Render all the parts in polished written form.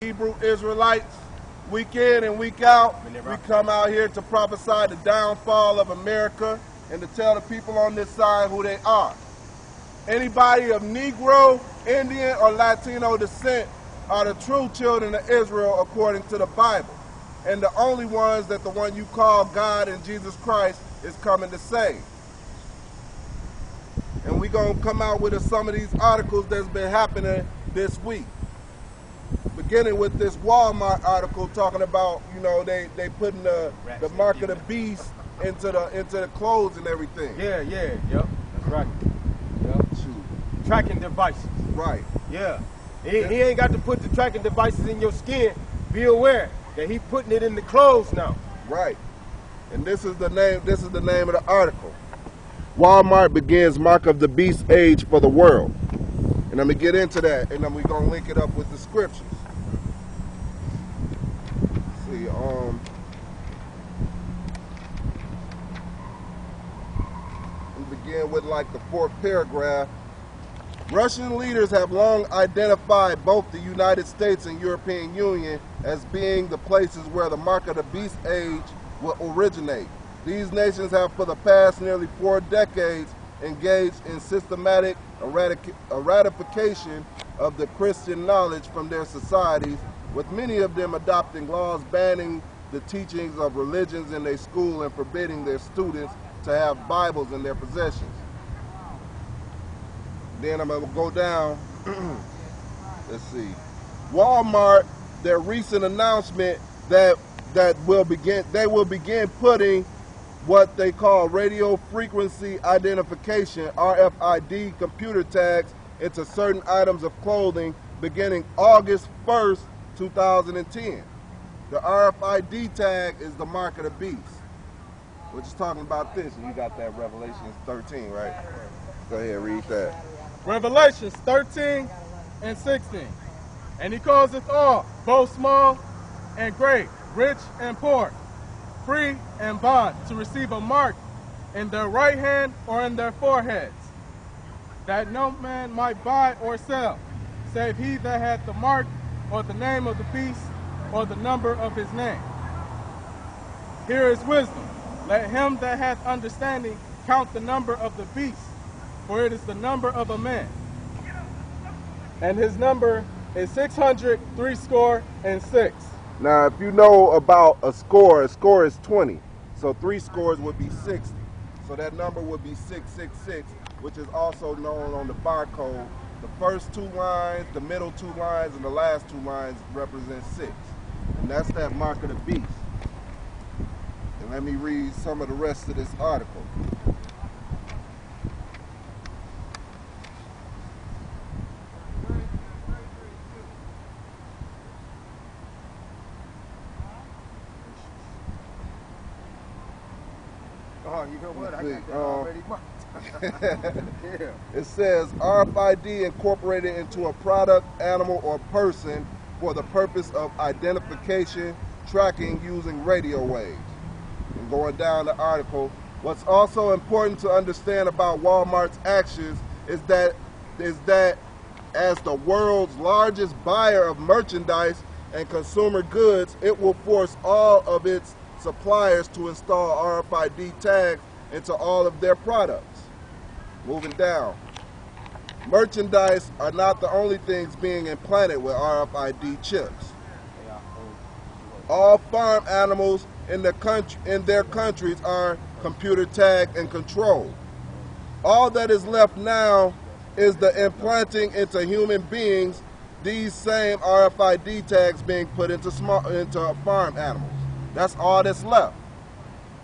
Hebrew Israelites, week in and week out, we come out here to prophesy the downfall of America and to tell the people on this side who they are. Anybody of Negro, Indian, or Latino descent are the true children of Israel according to the Bible, and the only ones that the one you call God and Jesus Christ is coming to save. And we're going to come out with some of these articles that's been happening this week. Beginning with this Walmart article talking about, you know, they putting the mark of the beast into the clothes and everything. Yep, that's right. Yep. Shoot. Tracking devices. Right. Yeah. He ain't got to put the tracking devices in your skin. Be aware that he putting it in the clothes now. Right. And this is the name of the article. Walmart begins mark of the beast age for the world. And I'm going to get into that, and then we're going to link it up with the scriptures. See, we begin with like the fourth paragraph. Russian leaders have long identified both the United States and European Union as being the places where the mark of the beast age will originate. These nations have for the past nearly 4 decades engaged in systematic eradication of the Christian knowledge from their societies, with many of them adopting laws banning the teachings of religions in their school and forbidding their students to have Bibles in their possessions. Then I'm going to go down. Let's see. Walmart, their recent announcement that they will begin putting what they call radio frequency identification, RFID, computer tags into certain items of clothing beginning August 1st, 2010. The RFID tag is the mark of the beast. We're just talking about this, and you got that Revelation 13, right? Go ahead, read that. Revelations 13 and 16. And he causeth all, both small and great, rich and poor, free and bond, to receive a mark in their right hand or in their foreheads, that no man might buy or sell, save he that hath the mark or the name of the beast or the number of his name. Here is wisdom. Let him that hath understanding count the number of the beast, for it is the number of a man. And his number is 666. Now, if you know about a score is 20. So 3 scores would be 60. So that number would be 666, which is also known on the barcode. The first 2 lines, the middle 2 lines, and the last 2 lines represent 6. And that's that mark of the beast. And let me read some of the rest of this article. Oh, you know what? I got that already marked. Yeah. It says RFID incorporated into a product, animal, or person for the purpose of identification, tracking using radio waves. And going down the article, what's also important to understand about Walmart's actions is that as the world's largest buyer of merchandise and consumer goods, it will force all of its suppliers to install RFID tags into all of their products. Moving down. Merchandise are not the only things being implanted with RFID chips. All farm animals in their countries are computer tagged and controlled. All that is left now is the implanting into human beings these same RFID tags being put into farm animals. That's all that's left.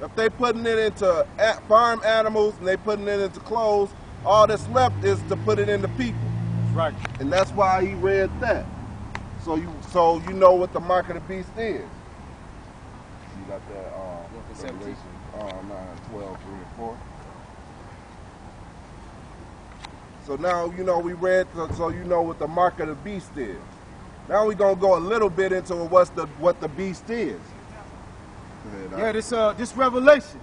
If they putting it into farm animals and they putting it into clothes, all that's left is to put it into people. That's right. And that's why he read that. So you know what the mark of the beast is. You got that Revelation 9, 12, 3, and 4. So now you know we read, so you know what the mark of the beast is. Now we're gonna go a little bit into what the beast is. Yeah, this Revelation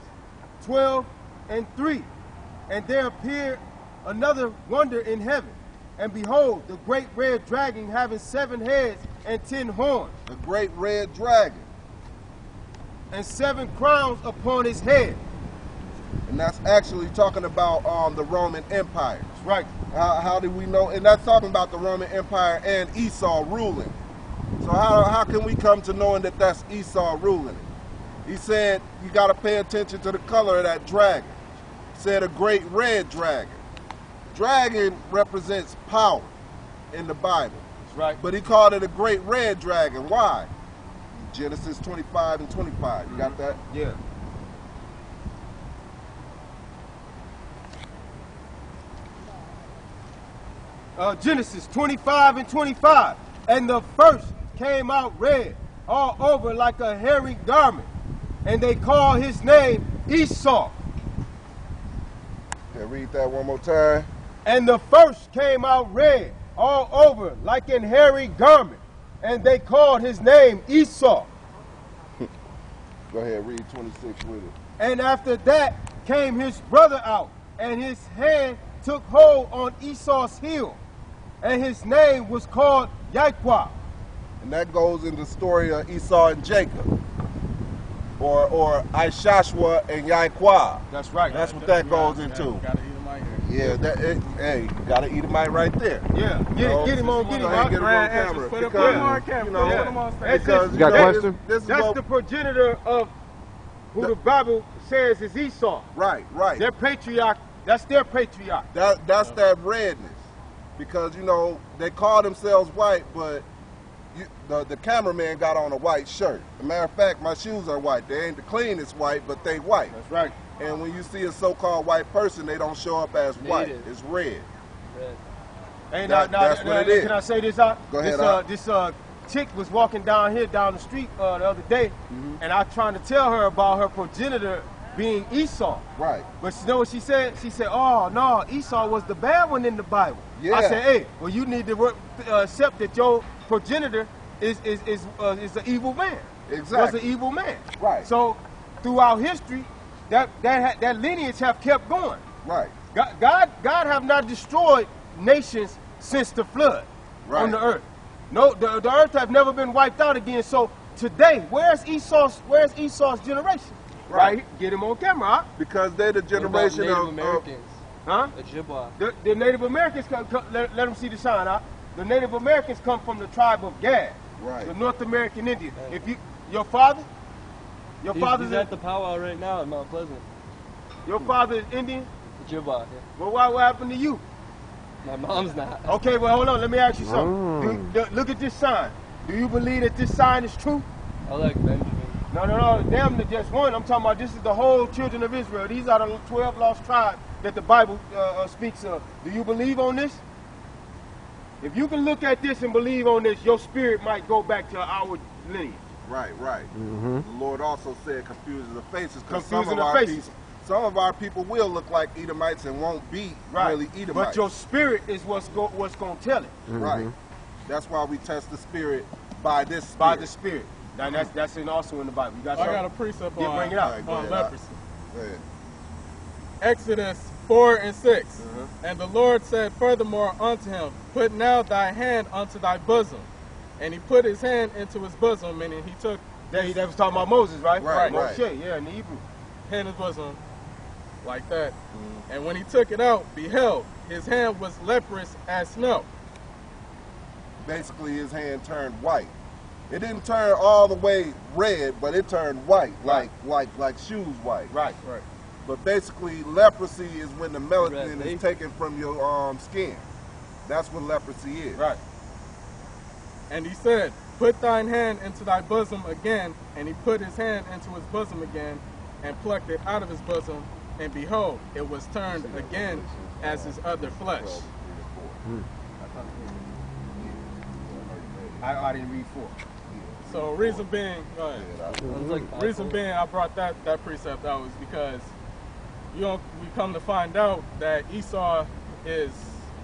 12 and 3. And there appeared another wonder in heaven, And behold, the great red dragon having 7 heads and 10 horns. The great red dragon. And 7 crowns upon his head. And that's actually talking about the Roman Empire. That's right. How do we know? And that's talking about the Roman Empire and Esau ruling. So how can we come to knowing that that's Esau ruling it? He said you got to pay attention to the color of that dragon. He said a great red dragon. Dragon represents power in the Bible. That's right. But he called it a great red dragon. Why? Genesis 25 and 25. You got that? Yeah. Genesis 25 and 25. And the first came out red, all over like a hairy garment. And they called his name Esau. Okay, read that one more time. And the first came out red, all over like an hairy garment. And they called his name Esau. Go ahead, read 26 with it. And after that came his brother out, and his hand took hold on Esau's heel. And his name was called Yaquah. And that goes in the story of Esau and Jacob. Or Ishashua and Yaquah. That's right. That's what that goes into. Gotta eat him out here. Yeah, hey, you gotta eat him right there. Yeah, get him on camera. Put him Because, on camera. you know, Put him on stage. because You got a question? That's the progenitor of who the Bible says is Esau. Right. Their patriarch, that's their patriarch. That's that redness. Because, you know, they call themselves white, but the cameraman got on a white shirt. As a matter of fact, my shoes are white. They ain't the cleanest white, but they white. That's right. And when you see a so-called white person, they don't show up as white. It's red. Hey, That's what it is. Can I say this out? Go ahead, This chick was walking down the street the other day, and I trying to tell her about her progenitor being Esau. Right. But you know what she said? She said, "Oh no, Esau was the bad one in the Bible." Yeah. I said, "Hey, well you need to accept that your progenitor is an evil man. Exactly. Was an evil man. Right. So throughout history, that lineage have kept going. Right. God have not destroyed nations since the flood on the earth. No, the earth have never been wiped out again. So today, where's Esau's generation? Right. Get him on camera, huh? Because they're the generation Native of Americans. Huh? Ojibwa. The Native Americans let them see the sign, huh? The Native Americans come from the tribe of Gad, Right. the North American Indian. If your father's He's at the powwow right now at Mount Pleasant. Your father is Indian. Ojibwa. Yeah. Well, what happened to you? My mom's not. Okay, well, hold on. Let me ask you something. Look at this sign. Do you believe that this sign is true? I like Benjamin. No. Damn, just one. I'm talking about this is the whole children of Israel. These are the 12 lost tribes that the Bible speaks of. Do you believe on this? If you can look at this and believe on this, your spirit might go back to our lineage. Right. The Lord also said confuses the faces. Confusing the faces. Some of our people will look like Edomites and won't be really Edomites. But your spirit is what's going to tell it. Right. That's why we test the spirit by this spirit. By the spirit. Now that's also in the Bible. You got I got a precept bring it out. on leprosy. Go ahead. Exodus 4 and 6. And the Lord said furthermore unto him, Put now thy hand unto thy bosom. And he put his hand into his bosom, meaning he took That was talking about Moses, right? Right. Moshe, yeah, in the Hebrew. hand in his bosom like that. And when he took it out, behold, his hand was leprous as snow. Basically, his hand turned white. It didn't turn all the way red, but it turned white, like shoes white. Right. But basically, leprosy is when the melanin is taken from your skin. That's what leprosy is. Right. And he said, Put thine hand into thy bosom again. And he put his hand into his bosom again, and plucked it out of his bosom. And behold, it was turned again as his other flesh. I didn't read 4. So reason being, reason being I brought that precept out is because we come to find out that Esau is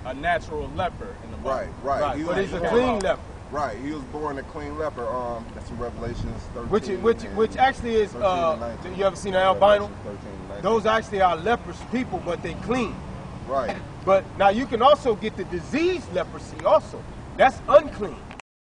a natural leper in the Bible. Right. But he's a clean leper. Right. He was born a clean leper. That's in Revelations 13. Which actually is, 13 and 19. you ever seen an albino? 13 and 19. Those actually are leprous people, but they clean. Right. But now you can also get the diseased leprosy also. That's unclean.